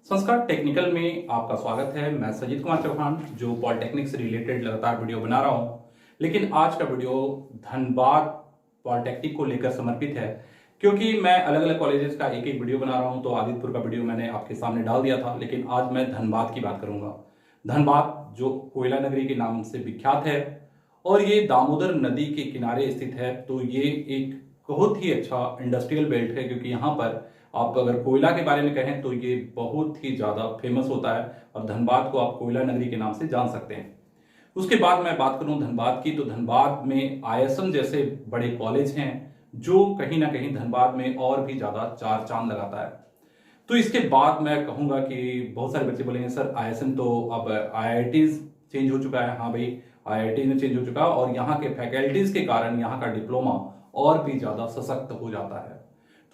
संस्कार टेक्निकल में आपका स्वागत है। मैं सजीत कुमार चौहान जो पॉलिटेक्निक से रिलेटेड लगातार वीडियो बना रहा हूं, लेकिन आज का वीडियो धनबाद पॉलिटेक्निक को लेकर समर्पित है, क्योंकि मैं अलग अलग कॉलेजेस का एक एक वीडियो बना रहा हूं। तो आदित्यपुर का वीडियो मैंने आपके सामने डाल दिया था, लेकिन आज मैं धनबाद की बात करूंगा। धनबाद जो कोयला नगरी के नाम से विख्यात है और ये दामोदर नदी के किनारे स्थित है, तो ये एक बहुत ही अच्छा इंडस्ट्रियल बेल्ट है, क्योंकि यहाँ पर आप अगर कोयला के बारे में कहें तो ये बहुत ही ज्यादा फेमस होता है और धनबाद को आप कोयला नगरी के नाम से जान सकते हैं। उसके बाद मैं बात करूं धनबाद की, तो धनबाद में आईएसएम जैसे बड़े कॉलेज हैं जो कहीं ना कहीं धनबाद में और भी ज्यादा चार चांद लगाता है। तो इसके बाद मैं कहूंगा कि बहुत सारे बच्चे बोलेंगे सर आईएसएम तो अब आईआईटीज चेंज हो चुका है। हाँ भाई, आईआईटी में चेंज हो चुका है और यहाँ के फैकल्टीज के कारण यहाँ का डिप्लोमा और भी ज्यादा सशक्त हो जाता है।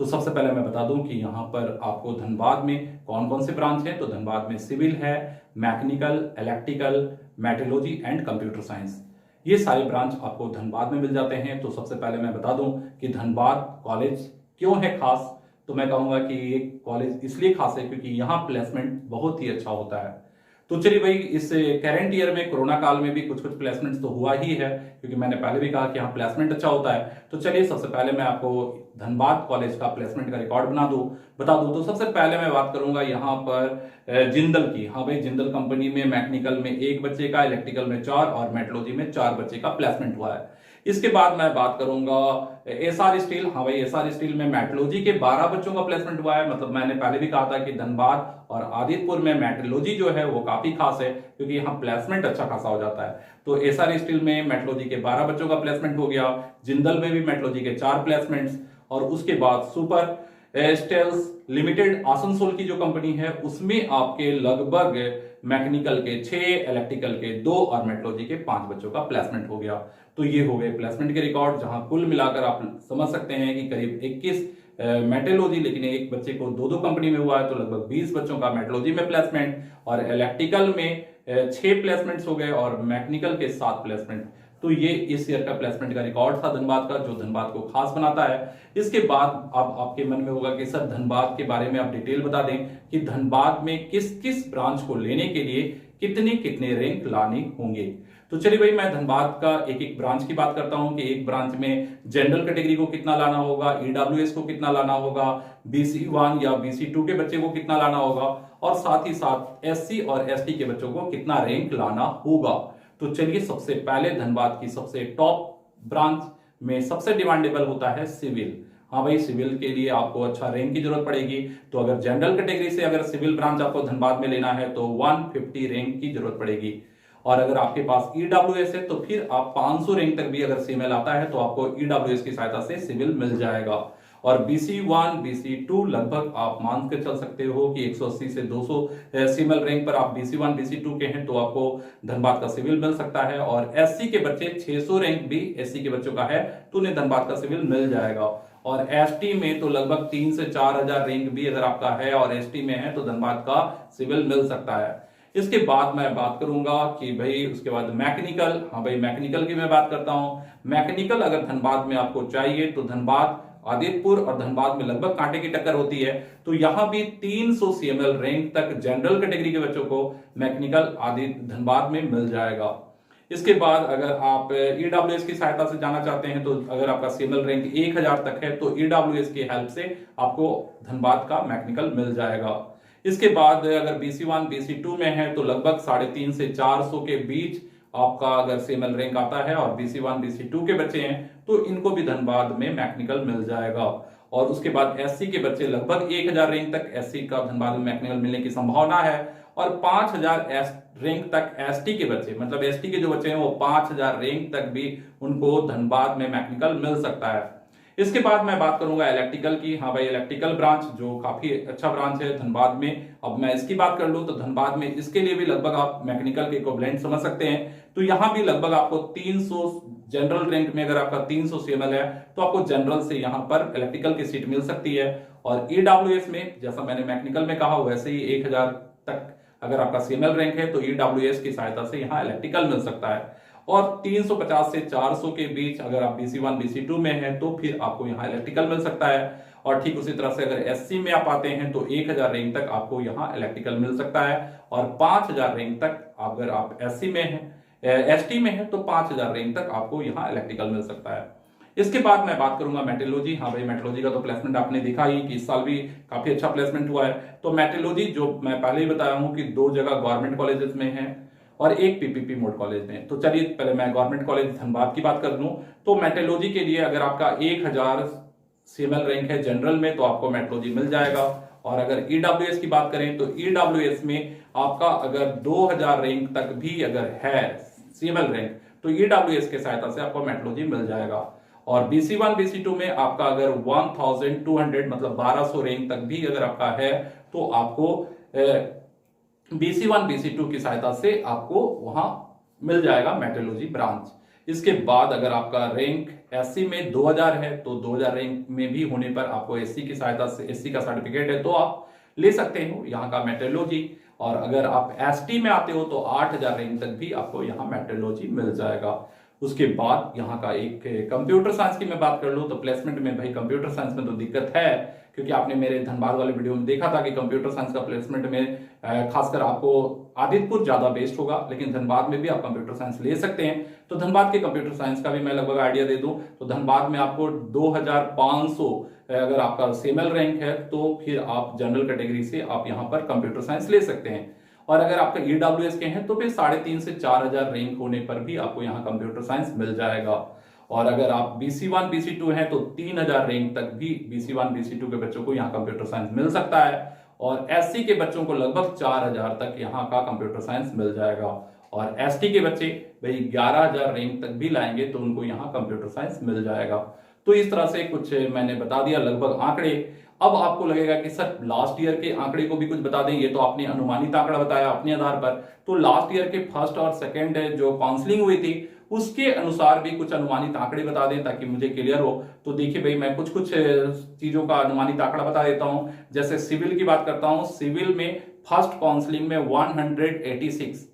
तो सबसे पहले मैं बता दूं कि यहाँ पर आपको धनबाद में कौन कौन से ब्रांच हैं। तो धनबाद में सिविल है, mechanical, electrical, metrology and computer science, ये सारे ब्रांच आपको धनबाद में मिल जाते हैं। तो सबसे पहले मैं बता दूं कि धनबाद कॉलेज क्यों है खास। तो मैं कहूंगा कि ये कॉलेज इसलिए खास है क्योंकि यहाँ प्लेसमेंट बहुत ही अच्छा होता है। तो चलिए भाई, इस करेंट ईयर में कोरोना काल में भी कुछ कुछ प्लेसमेंट्स तो हुआ ही है, क्योंकि मैंने पहले भी कहा कि यहाँ प्लेसमेंट अच्छा होता है। तो चलिए सबसे पहले मैं आपको धनबाद कॉलेज का प्लेसमेंट का रिकॉर्ड बता दूं। तो सबसे पहले मैं बात करूंगा यहाँ पर जिंदल की। हाँ भाई, जिंदल कंपनी में मैकेनिकल में 1 बच्चे का, इलेक्ट्रिकल में 4 और मेट्रोलॉजी में 4 बच्चे का प्लेसमेंट हुआ है। इसके बाद मैं बात करूंगा एसआर स्टील। हाँ भाई, एसआर स्टील में मेट्रोलॉजी के 12 बच्चों का प्लेसमेंट हुआ है। मतलब मैंने पहले भी कहा था कि धनबाद और आदित्यपुर में मेट्रोलॉजी जो है वो काफी खास है, क्योंकि यहाँ प्लेसमेंट अच्छा खासा हो जाता है। तो एसआर स्टील में मेट्रोलॉजी के 12 बच्चों का प्लेसमेंट हो गया, जिंदल में भी मेट्रोलॉजी के 4 प्लेसमेंट्स, और उसके बाद सुपर स्टेल्स लिमिटेड आसनसोल की जो कंपनी है उसमें आपके लगभग मैकेनिकल के 6, इलेक्ट्रिकल के 2 और मेट्रोलॉजी के 5 बच्चों का प्लेसमेंट हो गया। तो ये हो गए प्लेसमेंट के रिकॉर्ड, जहां कुल मिलाकर आप समझ सकते हैं कि करीब 21 मेट्रोलॉजी, लेकिन एक बच्चे को 2 कंपनी में हुआ है, तो लगभग 20 बच्चों का मेट्रोलॉजी में प्लेसमेंट, और इलेक्ट्रिकल में 6 प्लेसमेंट्स हो गए और मैकेनिकल के 7 प्लेसमेंट। तो ये इस ईयर का प्लेसमेंट का रिकॉर्ड था धनबाद का, जो धनबाद को खास बनाता है। इसके बाद अब आपके मन में होगा कि सर धनबाद के बारे में आप डिटेल बता दें कि धनबाद में किस किस ब्रांच को लेने के लिए कितने कितने रैंक लाने होंगे। तो चलिए भाई, मैं धनबाद का एक एक ब्रांच की बात करता हूं कि एक ब्रांच में जनरल कैटेगरी को कितना लाना होगा, ईडब्ल्यूएस को कितना लाना होगा, BC1 या BC2 के बच्चे को कितना लाना होगा, और साथ ही साथ SC और ST के बच्चों को कितना रैंक लाना होगा। तो चलिए, सबसे पहले धनबाद की सबसे टॉप ब्रांच में सबसे डिमांडेबल होता है सिविल। हाँ भाई, सिविल के लिए आपको अच्छा रैंक की जरूरत पड़ेगी। तो अगर जनरल कैटेगरी से अगर सिविल ब्रांच आपको धनबाद में लेना है तो 150 रैंक की जरूरत पड़ेगी, और अगर आपके पास ईडब्ल्यूएस है तो फिर आप 500 रैंक तक भी अगर सिविल आता है तो आपको ईडब्ल्यूएस की सहायता से सिविल मिल जाएगा। और BC1 BC2 लगभग आप मान के चल सकते हो कि 180 से 200 सिविल रैंक पर आप BC1 BC2 के हैं तो आपको धनबाद का सिविल मिल सकता है। और SC के बच्चे 600 रैंक भी SC के बच्चों का है तो उन्हें धनबाद का सिविल मिल जाएगा। और ST में तो लगभग 3 से 4 हजार रैंक भी अगर आपका है और ST में है तो धनबाद का सिविल मिल सकता है। इसके बाद मैं बात करूंगा कि भाई उसके बाद मैकेनिकल। हाँ भाई, मैकेनिकल की मैं बात करता हूं। मैकेनिकल अगर धनबाद में आपको चाहिए तो धनबाद, आदित्यपुर और धनबाद में लगभग कांटे की टक्कर होती है। तो यहां भी 300 CML रैंक तक जनरल कैटेगरी के बच्चों को मैकेनिकल आदि धनबाद में मिल जाएगा। इसके बाद अगर आप ईडब्ल्यूएस की सहायता से जाना चाहते हैं तो अगर आपका CML रैंक 1000 तक है तो ईडब्ल्यूएस की हेल्प से आपको धनबाद का मैकेनिकल मिल जाएगा। इसके बाद अगर BC1 BC2 में है तो लगभग 350 से 400 के बीच आपका अगर CML रैंक आता है और BC1 BC2 के बच्चे हैं तो इनको भी धनबाद में मैकेनिकल मिल जाएगा। और उसके बाद SC के बच्चे लगभग 1000 रैंक तक SC का धनबाद में मैकेनिकल मिलने की संभावना है, और 5000 रैंक तक ST के बच्चे, मतलब ST के जो बच्चे हैं वो 5000 रैंक तक भी उनको धनबाद में मैकेनिकल मिल सकता है। इसके बाद मैं बात करूंगा इलेक्ट्रिकल की। हाँ भाई, इलेक्ट्रिकल ब्रांच जो काफी अच्छा ब्रांच है धनबाद में। अब मैं इसकी बात कर लूं तो धनबाद में इसके लिए भी लगभग आप मैकेनिकल के इक्विवेलेंट समझ सकते हैं। तो यहां भी लगभग आपको 300 जनरल रैंक में अगर आपका 300 CML है तो आपको जनरल से यहां पर इलेक्ट्रिकल की सीट मिल सकती है। और ईडब्ल्यूएस में जैसा मैंने मैकेनिकल में कहा वैसे ही 1000 तक अगर आपका CML रैंक है तो ईडब्ल्यूएस की सहायता से यहां इलेक्ट्रिकल मिल सकता है। और 350 से 400 के बीच अगर आप BC1 BC2 में हैं तो फिर आपको यहाँ इलेक्ट्रिकल मिल सकता है। और ठीक उसी तरह से अगर एससी में आप आते हैं तो 1000 रैंक तक आपको यहाँ इलेक्ट्रिकल मिल सकता है, और 5000 रैंक तक अगर आप एससी में हैं, एसटी में है तो 5000 रैंक तक आपको यहाँ इलेक्ट्रिकल मिल सकता है। इसके बाद मैं बात करूंगा मेट्रोलॉजी। हाँ भाई, मेट्रोलॉजी का तो प्लेसमेंट आपने देखा ही कि इस साल भी काफी अच्छा प्लेसमेंट हुआ है। तो मेट्रोलॉजी जो मैं पहले ही बताया हूं कि 2 जगह गवर्नमेंट कॉलेजेस में है और एक पीपीपी मोड कॉलेज में। तो चलिए पहले मैं गवर्नमेंट कॉलेज धनबाद की बात कर दूं। तो मेट्रोलॉजी के लिए अगर आपका 1000 सीएमएल रैंक है जनरल में तो आपको मेट्रोलॉजी मिल जाएगा, और अगर ईडब्ल्यूएस की बात करें तो ईडब्ल्यूएस में आपका अगर 2000 रैंक तक भी अगर है सीएमएल रैंक तो ईडब्ल्यूएस के सहायता से आपको मेट्रोलॉजी मिल जाएगा। और BC1 BC2 में आपका अगर 1200 मतलब 1200 रैंक तक भी अगर आपका है तो आपको BC1 BC2 की सहायता से आपको वहां मिल जाएगा मेट्रोलॉजी ब्रांच। इसके बाद अगर आपका रैंक एससी में 2000 है तो 2000 रैंक में भी होने पर आपको एससी की सहायता से, एससी का सर्टिफिकेट है तो आप ले सकते हो यहाँ का मेट्रोलॉजी। और अगर आप एसटी में आते हो तो 8000 रैंक तक भी आपको यहाँ मेट्रोलॉजी मिल जाएगा। उसके बाद यहाँ का एक कंप्यूटर साइंस की मैं बात कर लूँ तो प्लेसमेंट में भाई कंप्यूटर साइंस में तो दिक्कत है, क्योंकि आपने मेरे धनबाद वाले वीडियो में देखा था कि कंप्यूटर साइंस का प्लेसमेंट में खासकर आपको आदित्यपुर ज्यादा बेस्ट होगा, लेकिन धनबाद में भी आप कंप्यूटर साइंस ले सकते हैं। तो धनबाद के कंप्यूटर साइंस का भी मैं लगभग आइडिया दे दूं तो धनबाद में आपको 2500 अगर आपका सीएमएल रैंक है तो फिर आप जनरल कैटेगरी से आप यहाँ पर कंप्यूटर साइंस ले सकते हैं। और अगर आपका ईडब्ल्यूएस के हैं तो फिर 3500 से 4000 रैंक होने पर भी आपको यहाँ कंप्यूटर साइंस मिल जाएगा। और अगर आप BC1 BC2 हैं तो 3000 रैंक तक भी BC1 BC2 के बच्चों को यहाँ कंप्यूटर साइंस मिल सकता है, और एससी के बच्चों को लगभग 4000 तक यहाँ का कंप्यूटर साइंस मिल जाएगा। और एसटी के बच्चे भाई 11000 रैंक तक भी लाएंगे तो उनको यहाँ कंप्यूटर साइंस मिल जाएगा। तो इस तरह से कुछ मैंने बता दिया लगभग आंकड़े। अब आपको लगेगा कि सर लास्ट ईयर के आंकड़े को भी कुछ बता दें, ये तो आपने अनुमानित आंकड़ा बताया अपने आधार पर। तो लास्ट ईयर के फर्स्ट और सेकंड जो काउंसलिंग हुई थी उसके अनुसार भी कुछ अनुमानित आंकड़े बता दें ताकि मुझे क्लियर हो। तो देखिए भाई, मैं कुछ कुछ चीजों का अनुमानित आंकड़ा बता देता हूं। जैसे सिविल की बात करता हूं, सिविल में फर्स्ट काउंसलिंग में 186,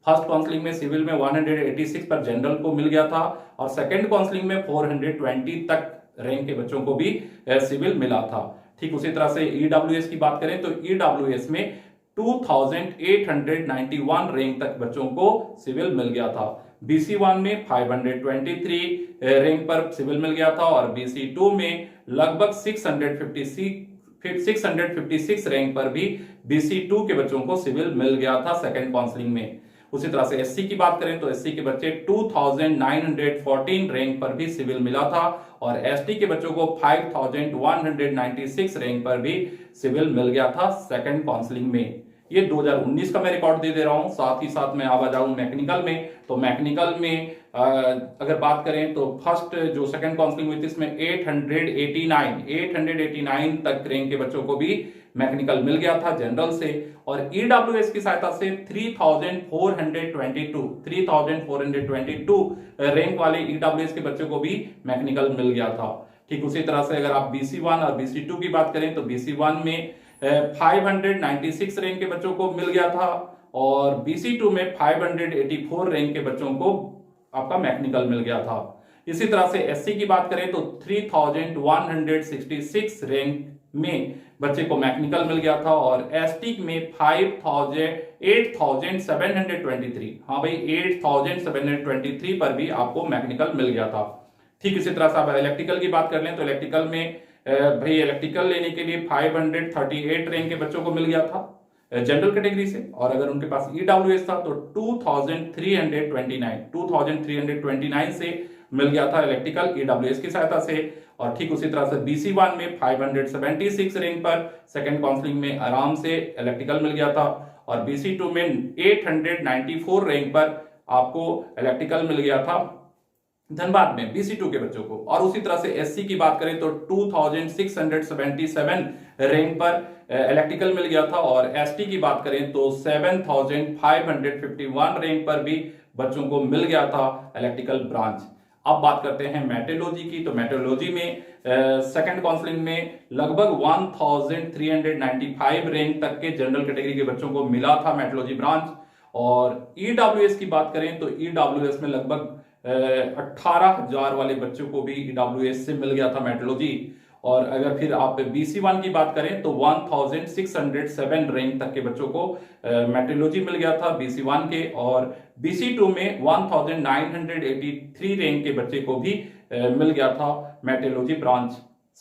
फर्स्ट काउंसलिंग में सिविल में 186 पर जनरल को मिल गया था, और सेकंड काउंसलिंग में 420 तक रैंक के बच्चों को भी सिविल मिला था। ठीक उसी तरह से ईडब्ल्यूएस की बात करें तो ईडब्ल्यूएस में 2891 रैंक तक बच्चों को सिविल मिल गया था। BC1 में 523 रैंक पर सिविल मिल गया था, और BC2 में लगभग 656 रैंक पर भी BC2 के बच्चों को सिविल मिल गया था सेकंड काउंसलिंग में। उसी तरह से एससी की बात करें तो एससी के बच्चे 2914 रैंक पर भी सिविल मिला था, और एसटी के बच्चों को 5196 रैंक पर भी सिविल मिल गया था सेकंड काउंसलिंग में। ये 2019 का मैं रिकॉर्ड दे रहा हूं। साथ ही साथ मैं आ जाऊं मैकेनिकल में। तो मैकेनिकल में अगर बात करें तो फर्स्ट जो सेकंड काउंसलिंग हुई थी इसमें 889 तक रैंक के बच्चों को भी मैकेनिकल मिल गया था जनरल से, और ईडब्ल्यूएस की सहायता से 3422 रैंक वाले ईडब्ल्यूएस के बच्चों को भी मैकेनिकल मिल गया था। ठीक उसी तरह से अगर आप BC1 और BC2 की बात करें तो BC1 में 596 रैंक के बच्चों को मिल गया था, और BC2 में 584 रैंक के बच्चों को आपका मैकेनिकल मिल गया था। इसी तरह से एससी की बात करें तो 3166 रैंक में बच्चे को मैकेनिकल मिल गया था, और एसटी में 8723, हाँ भाई 8723 पर भी आपको मैकेनिकल मिल गया था। ठीक इसी तरह से आप इलेक्ट्रिकल की बात कर लें तो इलेक्ट्रिकल में भाई इलेक्ट्रिकल लेने के लिए 538 रैंक के बच्चों को मिल गया था जनरल कैटेगरी से, और अगर उनके पास ईडब्ल्यूएस था तो 2329 से मिल गया था इलेक्ट्रिकल ईडब्ल्यूएस की सहायता से। और ठीक उसी तरह से BC1 में 576 रैंक पर सेकंड काउंसलिंग में आराम से इलेक्ट्रिकल मिल गया था, और BC2 में 894 रैंक पर आपको इलेक्ट्रिकल मिल गया था धनबाद में BC2 के बच्चों को। और उसी तरह से एससी की बात करें तो 2677 रैंक पर इलेक्ट्रिकल मिल गया था, और एसटी की बात करें तो 7551 रैंक पर भी बच्चों को मिल गया था इलेक्ट्रिकल ब्रांच। अब बात करते हैं मेट्रोलॉजी की। तो मेट्रोलॉजी में सेकंड काउंसलिंग में लगभग 1395 रैंक तक के जनरल कैटेगरी के बच्चों को मिला था मेट्रोलॉजी ब्रांच। और ईडब्ल्यूएस की बात करें तो ईडब्ल्यूएस में लगभग 18,000 वाले बच्चों को भी ईडब्ल्यूएस से मिल गया था मेट्रोलॉजी। और अगर फिर आप BC1 की बात करें तो 1607 रैंक तक के बच्चों को मेट्रोलॉजी मिल गया था BC1 के, और BC2 में 1983 रैंक के बच्चे को भी मिल गया था मेट्रोलॉजी ब्रांच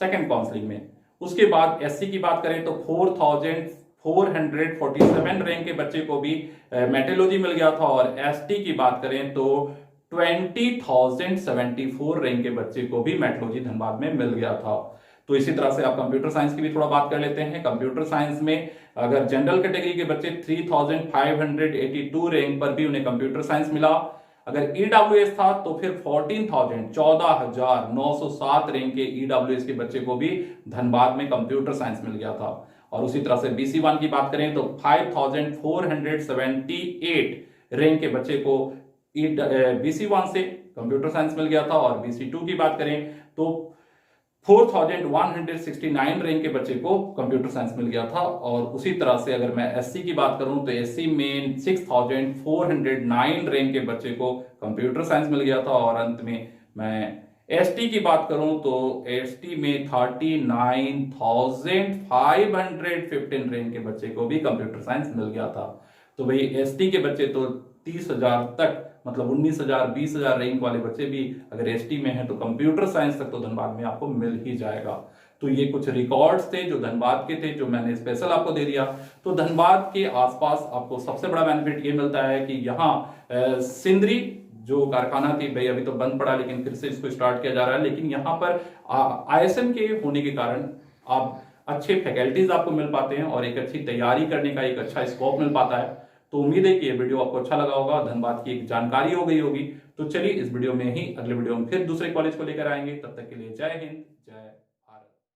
सेकंड काउंसलिंग में। उसके बाद SC की बात करें तो 4447 रैंक के बच्चे को भी मेट्रोलॉजी मिल गया था, और ST की बात करें तो 20,074 रैंक के बच्चे को भी मेट्रोलॉजी धनबाद में मिल गया था। तो इसी तरह से आप कंप्यूटर साइंस की भी थोड़ा बात कर लेते हैं। कंप्यूटर साइंस में अगर जनरल कैटेगरी के बच्चे 3582 रैंक पर भी उन्हें कंप्यूटर साइंस मिला। अगर EWS था तो फिर 14,907 रैंक के EWS के बच्चे को भी धनबाद में कंप्यूटर साइंस मिल गया था। और उसी तरह से BC1 की बात करें तो 5478 रैंक के बच्चे को BC1 से कंप्यूटर साइंस मिल गया था, और BC2 की बात करें तो 4169 रैंक के बच्चे को कंप्यूटर साइंस मिल गया था। और उसी तरह से अगर मैं SC की बात करूं तो SC में 6409 रैंक के बच्चे को कंप्यूटर साइंस मिल गया था। और अंत में मैं ST की बात करूं तो ST में 39,515 रैंक के बच्चे को भी कंप्यूटर साइंस मिल गया था। तो भाई ST के बच्चे तो 30,000 तक, मतलब 19,000 20,000 रैंक वाले बच्चे भी अगर ST में हैं तो कंप्यूटर साइंस तक तो धनबाद में आपको मिल ही जाएगा। तो ये कुछ रिकॉर्ड्स थे जो धनबाद के थे, जो मैंने स्पेशल आपको दे दिया। तो धनबाद के आसपास आपको सबसे बड़ा बेनिफिट ये मिलता है कि यहाँ सिंदरी जो कारखाना थी भाई अभी तो बंद पड़ा, लेकिन फिर से इसको स्टार्ट किया जा रहा है। लेकिन यहाँ पर ISM के होने के कारण आप अच्छे फैकल्टीज आपको मिल पाते हैं और एक अच्छी तैयारी करने का एक अच्छा स्कोप मिल पाता है। तो उम्मीद है कि ये वीडियो आपको अच्छा लगा होगा, धनबाद की एक जानकारी हो गई होगी। तो चलिए इस वीडियो में ही अगले वीडियो में फिर दूसरे कॉलेज को लेकर आएंगे। तब तक के लिए जय हिंद, जय